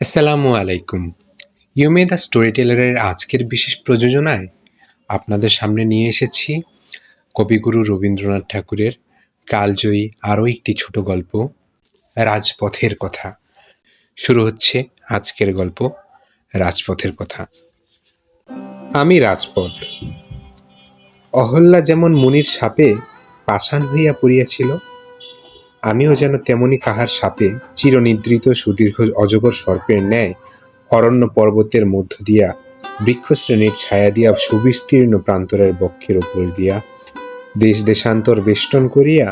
আসসালামু আলাইকুম। ইউমে the story টেলারের আজকের বিশেষ প্রযোজনায় আপনাদের সামনে নিয়ে এসেছি কবিগুরু রবীন্দ্রনাথ ঠাকুরের কালজয়ী আরও একটি ছোট গল্প, রাজপথের কথা। শুরু হচ্ছে আজকের গল্প, রাজপথের কথা। আমি রাজপথ। অহল্যা যেমন মুনির সাপে পাষাণ হইয়া পড়িয়াছিল, আমিও যেন তেমনি কাহার সাপে চিরনিদ্রিত সুদীর্ঘ অজগর সর্পের ন্যায় অরণ্য পর্বতের মধ্য দিয়া বৃক্ষশ্রেণীর ছায়া দিয়া সুবিস্তীর্ণ প্রান্তরের বক্ষের উপর দিয়া দেশ দেশান্তর বেষ্টন করিয়া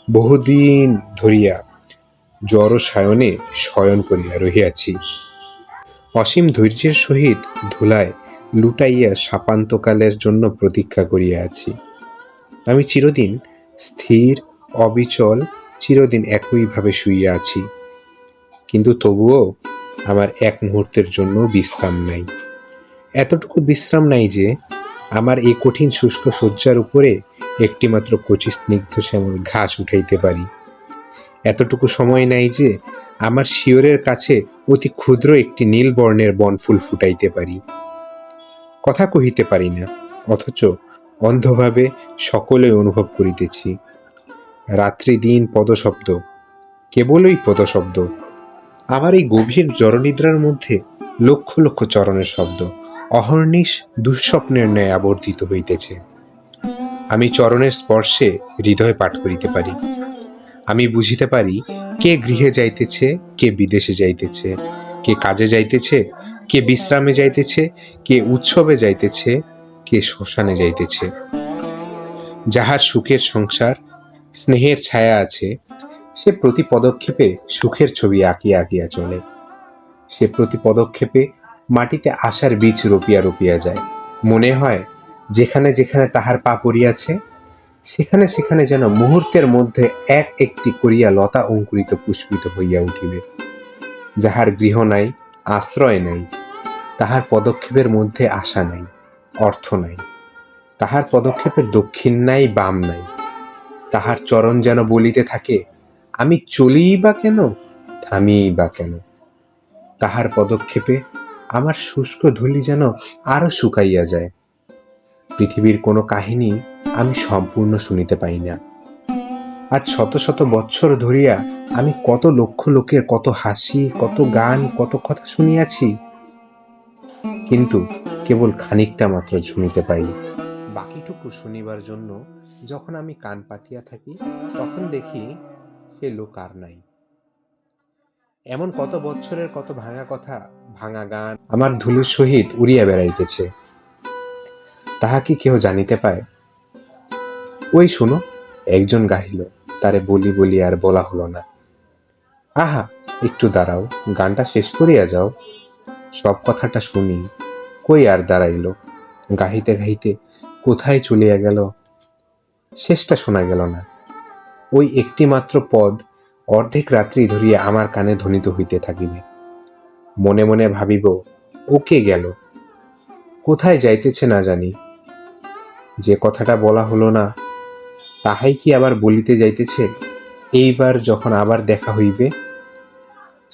বহুদিন ধরিয়া জড় সায়নে শয়ন করিয়া রহিয়াছি। অসীম ধৈর্যের সহিত ধুলায় লুটাইয়া শাপান্তকালের জন্য প্রতীক্ষা করিয়া আছি। আমি চিরদিন স্থির অবিচল, চিরদিন একইভাবে শুইয়া আছি, কিন্তু তবুও আমার এক মুহূর্তের জন্য বিশ্রাম নাই। এতটুকু বিশ্রাম নাই যে আমার এই কঠিন শুষ্ক শয্যার উপরে একটিমাত্র কচি স্নিগ্ধ শ্যামল ঘাস উঠাইতে পারি। এতটুকু সময় নাই যে আমার শিয়রের কাছে অতি ক্ষুদ্র একটি নীল বর্ণের বনফুল ফুটাইতে পারি। কথা কহিতে পারি না, অথচ অন্ধভাবে সকলে অনুভব করিতেছি। রাত্রি দিন পদশব্দ, কেবলই পদশব্দ। আমার এই গভীর জড়নিদ্রার মধ্যে লক্ষ লক্ষ চরণের শব্দ অহর্নিশ দুঃস্বপ্নের ন্যায় আবর্তিত হইতেছে। আমি চরণের স্পর্শে হৃদয় পাঠ করিতে পারি। আমি বুঝিতে পারি কে গৃহে যাইতেছে, কে বিদেশে যাইতেছে, কে কাজে যাইতেছে, কে বিশ্রামে যাইতেছে, কে উৎসবে যাইতেছে, কে শ্মশানে যাইতেছে। যাহার সুখের সংসার, স্নেহের ছায়া আছে, সে প্রতি পদক্ষেপে সুখের ছবি আঁকিয়া আঁকিয়া চলে। সে প্রতি পদক্ষেপে মাটিতে আশার বীজ রোপিয়া রোপিয়া যায়। মনে হয় যেখানে যেখানে তাহার পা পড়িয়াছে, সেখানে সেখানে যেন মুহূর্তের মধ্যে এক একটি করিয়া লতা অঙ্কুরিত পুষ্পিত হইয়া উঠিবে। যাহার গৃহ নাই, আশ্রয় নাই, তাহার পদক্ষেপের মধ্যে আশা নাই, অর্থ নাই। তাহার পদক্ষেপের দক্ষিণ নাই, বাম নাই। তাহার চরণ যেন বলিতে থাকে, আমি চলিই বা কেন, থামিই বা কেন। তাহার পদক্ষেপে আমার শুষ্ক ধূলি যেন আরো শুকাইয়া যায়। পৃথিবীর কোনো কাহিনী আমি সম্পূর্ণ শুনিতে পাই না। আজ শত শত বৎসর ধরিয়া আমি কত লক্ষ লোকের কত হাসি, কত গান, কত কথা শুনিয়াছি, কিন্তু কেবল খানিকটা মাত্র শুনিতে পাই। বাকিটুকু শুনিবার জন্য যখন আমি কান পাতিয়া থাকি, তখন দেখি সে লোক আর নাই। এমন কত বৎসরের কত ভাঙা কথা, ভাঙা গান আমার ধূলির সহিত উড়িয়া বেড়াইতেছে। তাহা কি কেহ জানিতে পায়? ওই শুনো, একজন গাহিল, তারে বলি বলি আর বলা হলো না। আহা, একটু দাঁড়াও, গানটা শেষ করিয়া যাও, সব কথাটা শুনি। কই আর দাঁড়াইল, গাহিতে গাহিতে কোথায় চলিয়া গেল, শেষটা শোনা গেল না। ওই একটি মাত্র পদ অর্ধেক রাত্রি ধরিয়া আমার কানে ধ্বনিত হইতে থাকিবে। মনে মনে ভাবিব, ওকে গেল, কোথায় যাইতেছে না জানি। যে কথাটা বলা হলো না, তাহাই কি আবার বলিতে যাইতেছে। এইবার যখন আবার দেখা হইবে,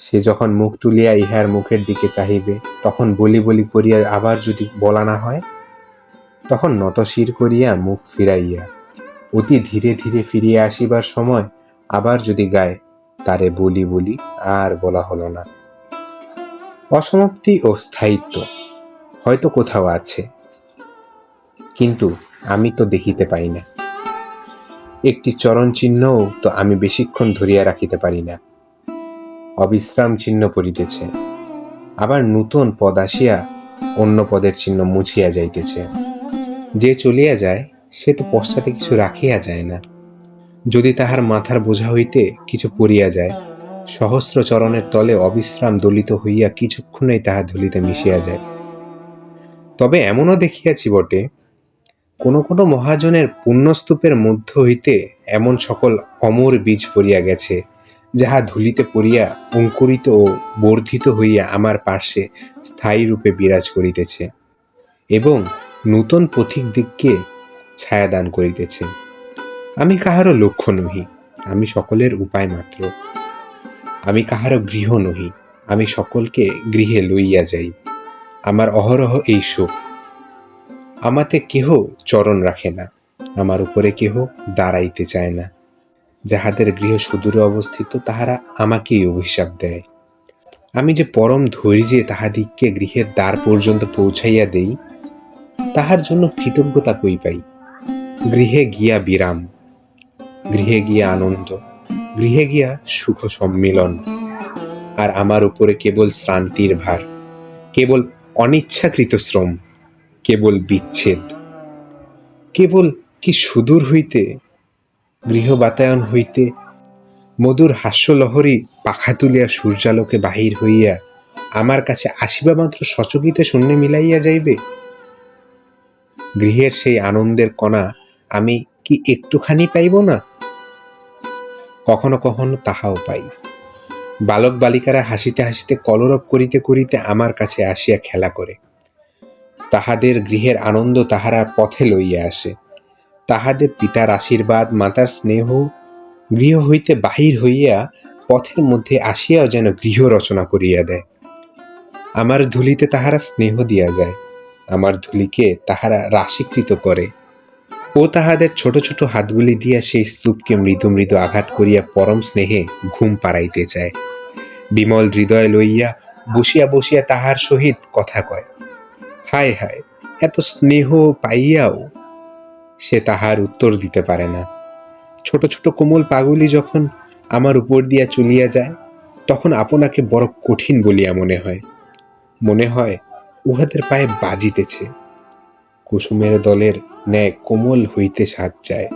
সে যখন মুখ তুলিয়া ইহার মুখের দিকে চাহিবে, তখন বলি বলি করিয়া আবার যদি বলা না হয়, তখন নতশির করিয়া মুখ ফিরাইয়া অতি ধীরে ধীরে ফিরিয়া আসিবার সময় আবার যদি গায়, তারে বলি বলি আর বলা হলো না। অসমাপ্তি ও স্থায়িত্ব হয়তো কোথাও আছে, কিন্তু আমি তো দেখিতে পাই না। একটি চরণ চিহ্নও তো আমি বেশিক্ষণ ধরিয়া রাখিতে পারি না। অবিশ্রাম চিহ্ন পড়িতেছে, আবার নূতন পদ আসিয়া অন্য পদের চিহ্ন মুছিয়া যাইতেছে। যে চলিয়া যায়, সে তো পশ্চাতে কিছু রাখিয়া যায় না। যদি তাহার মাথার বোঝা হইতে কিছু পড়িয়া যায়, সহস্র চরণের তলে অবিশ্রাম দলিত হইয়া কিছুক্ষণেই তাহা ধুলিতে মিশিয়া যায়। তবে এমনও দেখিয়াছি বটে, কোনো কোনো মহাজনের পুণ্যস্তূপের মধ্য হইতে এমন সকল অমর বীজ পড়িয়া গেছে, যাহা ধুলিতে পড়িয়া অঙ্কুরিত ও বর্ধিত হইয়া আমার পার্শ্বে স্থায়ী রূপে বিরাজ করিতেছে এবং নূতন পথিক দিগকে ছায়াদান করিতেছে। আমি কাহারও লক্ষ্য নহি, আমি সকলের উপায় মাত্র। আমি কাহারও গৃহ নহি, আমি সকলকে গৃহে লইয়া যাই। আমার অহরহ এই শোক। আমাতে কেহ চরণ রাখে না, আমার উপরে কেহ দাঁড়াইতে চায় না। যাহাদের গৃহ সুদূরে অবস্থিত তাহারা আমাকেই অভিশাপ দেয়। আমি যে পরম ধৈর্যে তাহাদিগকে গৃহের দ্বার পর্যন্ত পৌঁছাইয়া দেই, তাহার জন্য কৃতজ্ঞতা কই পাই? গৃহে গিয়া বিরাম, গৃহে গিয়া আনন্দ, গৃহে গিয়া সুখ সম্মিলন, আর আমার উপরে কেবল শ্রান্তির ভার, কেবল অনিচ্ছাকৃত শ্রম, কেবল বিচ্ছেদ। কেবল কি সুদূর হইতে, গৃহ বাতায়ন হইতে মধুর হাস্যলহরী পাখা তুলিয়া সূর্যালোকে বাহির হইয়া আমার কাছে আসিবা মাত্র সচকিতে শূন্যে মিলাইয়া যাইবে? গৃহের সেই আনন্দের কণা আমি কি একটুখানি পাইব না? কখনো কখনো তাহাও পাই। বালক বালিকারা হাসিতে হাসিতে কলরব করিতে করিতে আমার কাছে আসিয়া খেলা করে। তাহাদের গৃহের আনন্দ তাহারা পথে লইয়া আসে। তাহাদের পিতার আশীর্বাদ, মাতার স্নেহ গৃহ হইতে বাহির হইয়া পথের মধ্যে আসিয়াও যেন গৃহ রচনা করিয়া দেয়। আমার ধূলিতে তাহারা স্নেহ দিয়া যায়, আমার ধূলিকে তাহারা রাশীকৃত করে। ও তাহাদের ছোট ছোট হাতগুলি দিয়া সেই স্তূপকে মৃদু মৃদু আঘাত করিয়া পরম স্নেহে ঘুম পাড়াইতে চায়। বিমল হৃদয় লইয়া বসিয়া বসিয়া তাহার সহিত কথা কয়। হায় হায়, এত স্নেহ পাইয়াও সে তাহার উত্তর দিতে পারে না। ছোট ছোট কোমল পাগুলি যখন আমার উপর দিয়া চলিয়া যায়, তখন আপনাকে বড় কঠিন বলিয়া মনে হয়। মনে হয় উহাদের পায়ে বাজিতেছে। কুসুমের দলের ন্যায় কোমল হইতে সাজ যায়।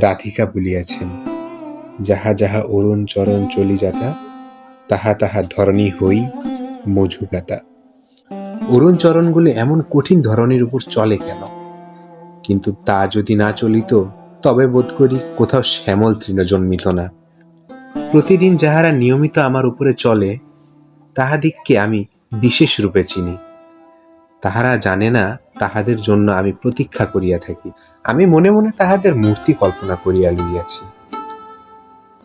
রাধিকা বলিয়াছেন, যাহা যাহা অরুণ চরণ চলি যাতা, তাহা তাহা ধরণী হই মধুগাতা। অরুণ চরণগুলি এমন কঠিন ধরনের উপর চলে কেন? কিন্তু তা যদি না চলিত, তবে বোধ করি কোথাও শ্যামল তৃণ জন্মিত না। প্রতিদিন যাহারা নিয়মিত আমার উপরে চলে, তাহাদিগকে আমি বিশেষ রূপে চিনি। তাহারা জানে না তাহাদের জন্য আমি প্রতীক্ষা করিয়া থাকি। আমি মনে মনে তাহাদের মূর্তি কল্পনা করিয়া লইয়াছি।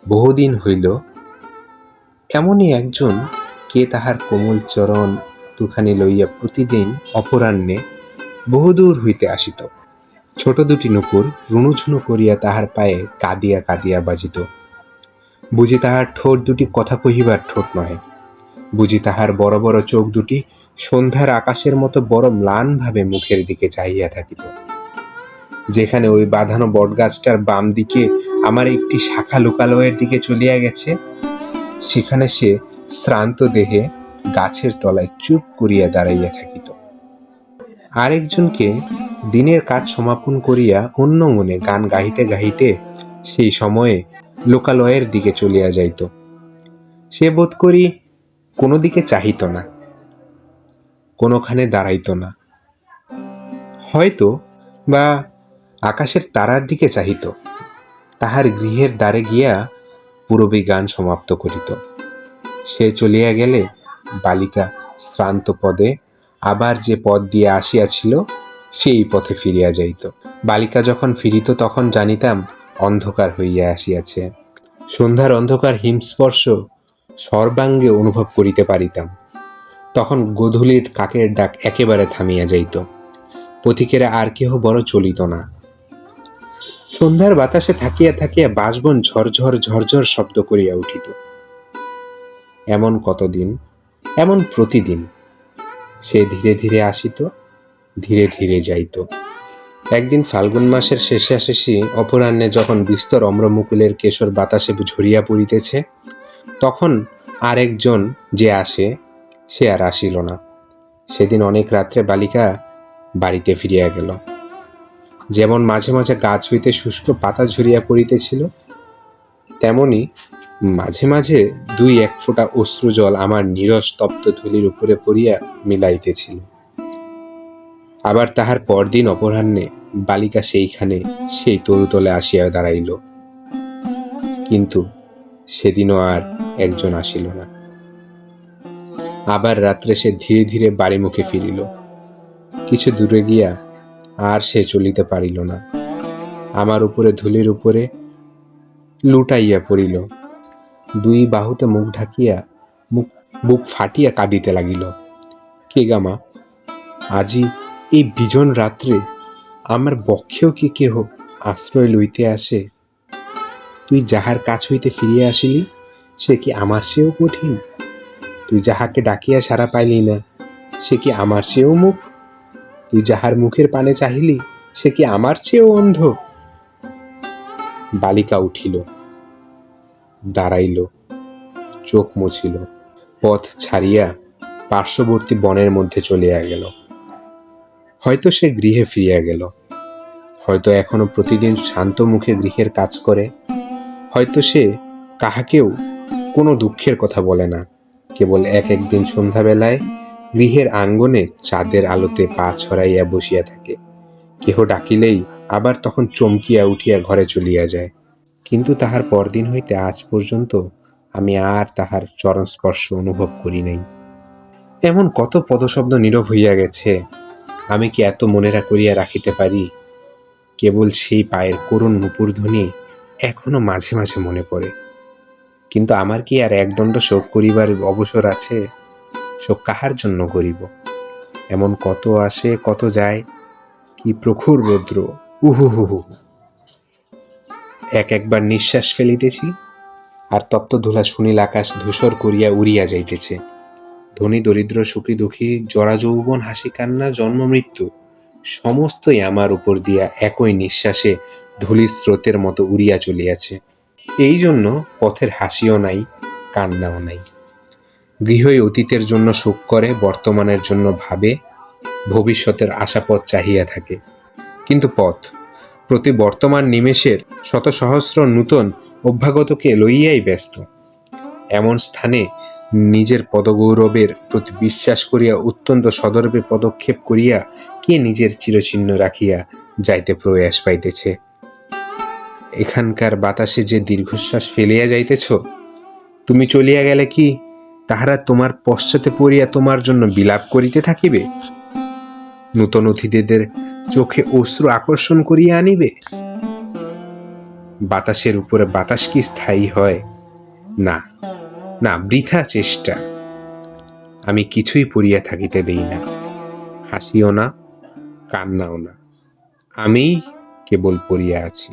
বহুদিন হইল এমনই একজন কে তাহার কোমল চরণ দুখানি লইয়া প্রতিদিন অপরাহ্নে বহুদূর হইতে আসিত। ছোট দুটি নুপুর রুনুঝুনু করিয়া তাহার পায়ে কাঁদিয়া কাঁদিয়া বাজিত। বুঝি তাহার ঠোঁট দুটি কথা কহিবার ঠোঁট নহে, বুঝি তাহার বড় বড় চোখ দুটি সন্ধ্যার আকাশের মতো বড় ম্লান ভাবে মুখের দিকে চাহিয়া থাকিত। যেখানে ওই বাঁধানো বটগাছটার বাম দিকে আমার একটি শাখা লোকালয়ের দিকে চলিয়া গেছে, সেখানে সে শ্রান্ত দেহে গাছের তলায় চুপ করিয়া দাঁড়াইয়া থাকিত। আরেকজনকে দিনের কাজ সমাপন করিয়া অন্য মনে গান গাহিতে গাহিতে সেই সময়ে লোকালয়ের দিকে চলিয়া যাইত। সে বোধ করি কোনো দিকে চাহিত না, কোনোখানে দাঁড়াইত না, হয়তো বা আকাশের তারার দিকে চাহিত। তাহার গৃহের দ্বারে গিয়া পূরবী গান সমাপ্ত করিত। সে চলিয়া গেলে বালিকা শ্রান্ত পদে আবার যে পথ দিয়ে আসিয়াছিল সেই পথে ফিরিয়া যাইত। বালিকা যখন ফিরিত তখন জানিতাম অন্ধকার হইয়া আসিয়াছে। সন্ধ্যার অন্ধকার হিমস্পর্শ সর্বাঙ্গে অনুভব করিতে পারিতাম। তখন গোধূলির কাকের ডাক একেবারে থামিয়া যাইত। পথিকেরা আর কেহ বড় চলিত না। সন্ধ্যার বাতাসে থাকিয়া থাকিয়া বাঁশবন ঝরঝর ঝরঝর শব্দ করিয়া উঠিত। এমন কতদিন, এমন প্রতিদিন। সে ধীরে ধীরে আসিত, ধীরে ধীরে যাইত। একদিন ফাল্গুন মাসের শেষাশেষি অপরাহ্নে যখন বিস্তর অম্রমুকুলের কেশর বাতাসে ঝরিয়া পড়িতেছে, তখন আরেকজন যে আসে সে আর আসিল না। সেদিন অনেক রাত্রে বালিকা বাড়িতে ফিরিয়া গেল। যেমন মাঝে মাঝে গাছ হইতে শুষ্ক পাতা ঝরিয়া পড়িতেছিল, তেমনি মাঝে মাঝে দুই এক ফোঁটা অশ্রু জল আমার নীরস তপ্ত ধূলির উপরে পড়িয়া মিলাইতেছিল। আবার তাহার পরদিন অপরাহ্নে বালিকা সেইখানে সেই তরুতলে আসিয়া দাঁড়াইল, কিন্তু সেদিনও আর একজন আসিল না। আবার রাত্রে সে ধীরে ধীরে বাড়ি মুখে ফিরিল। কিছু দূরে গিয়া আর সে চলিতে পারিল না। আমার উপরে ধূলির উপরে লুটাইয়া পড়িল। দুই বাহুতে মুখ ঢাকিয়া মুখ বুক ফাটিয়া কাঁদিতে লাগিল। কে গা মা, আজি এই বিজন রাত্রে আমার বক্ষেও কি কেহ আশ্রয় লইতে আসে? তুই যাহার কাছ হইতে ফিরিয়া আসিলি, সে কি আমার চেয়েও কঠিন? তুই যাহাকে ডাকিয়া সাড়া পাইলি না, সে কি আমার চেয়েও মুখ? তুই যাহার মুখের পানে চাহিলি, সে কি আমার চেয়েও অন্ধ? বালিকা উঠিল, দাঁড়াইল, চোখ মুছিল, পথ ছাড়িয়া পার্শ্ববর্তী বনের মধ্যে চলিয়া গেল। হয়তো সে গৃহে ফিরিয়া গেল, হয়তো এখনো প্রতিদিন শান্ত মুখে গৃহের কাজ করে, হয়তো সে কাহাকেও কোনো দুঃখের কথা বলে না, কেবল এক একদিন সন্ধ্যাবেলায় গৃহের আঙ্গনে চাঁদের আলোতে পা ছড়াইয়া বসিয়া থাকে। কেহ ডাকিলেই আবার তখন চমকিয়া উঠিয়া ঘরে চলিয়া যায়। কিন্তু তাহার পরদিন হইতে আজ পর্যন্ত আমি আর তাহার চরণ স্পর্শ অনুভব করি নাই। এমন কত পদশব্দ নীরব হইয়া গেছে, আমি কি এত মনেরা করিয়া রাখিতে পারি? কেবল সেই পায়ের করুণ নূপুরধ্বনি এখনো মাঝে মাঝে মনে পড়ে। কিন্তু আমার কি আর একদণ্ড শোক করিবার অবসর আছে? শোক কাহার জন্য করিব? এমন কত আসে কত যায়, কি প্রখর রৌদ্র! উহু হু হু। একবার নিঃশ্বাস ফেলিতেছি, আর তপ্ত ধুলা সুনীল আকাশ ধূসর করিয়া উড়িয়া যাইতেছে। ধনী দরিদ্র সুখী দুঃখী জরা যৌবন হাসি কান্না জন্ম মৃত্যু সমস্তই আমার উপর দিয়া একই নিঃশ্বাসে ধূলির স্রোতের মতো উড়িয়া চলিয়াছে। এই জন্য পথের হাসিও নাই, কান্নাও নাই। গৃহই অতীতের জন্য শোক করে, বর্তমানের জন্য ভাবে, ভবিষ্যতের আশাপথ চাহিয়া থাকে। কিন্তু পথ প্রতি বর্তমান নিমেষের শত সহস্র নূতন অভ্যাগতকে লইয়াই ব্যস্ত। এমন স্থানে নিজের পদগৌরবের প্রতি বিশ্বাস করিয়া অত্যন্ত সদর্ভে পদক্ষেপ করিয়া কে নিজের চিরচিহ্ন রাখিয়া যাইতে প্রয়াস পাইতেছে। এখানকার বাতাসে যে দীর্ঘশ্বাস ফেলিয়া যাইতেছ, তুমি চলিয়া গেলে কি তাহারা তোমার পশ্চাতে পড়িয়া তোমার জন্য বিলাপ করিতে থাকিবে? নূতন অতিথিদের চোখে অশ্রু আকর্ষণ করিয়া আনিবে? বাতাসের উপরে বাতাস কি স্থায়ী হয়? না না, বৃথা চেষ্টা। আমি কিছুই পড়িয়া থাকিতে দেই না, হাসিও না, কান্নাও না, আমিই কেবল পড়িয়া আছি।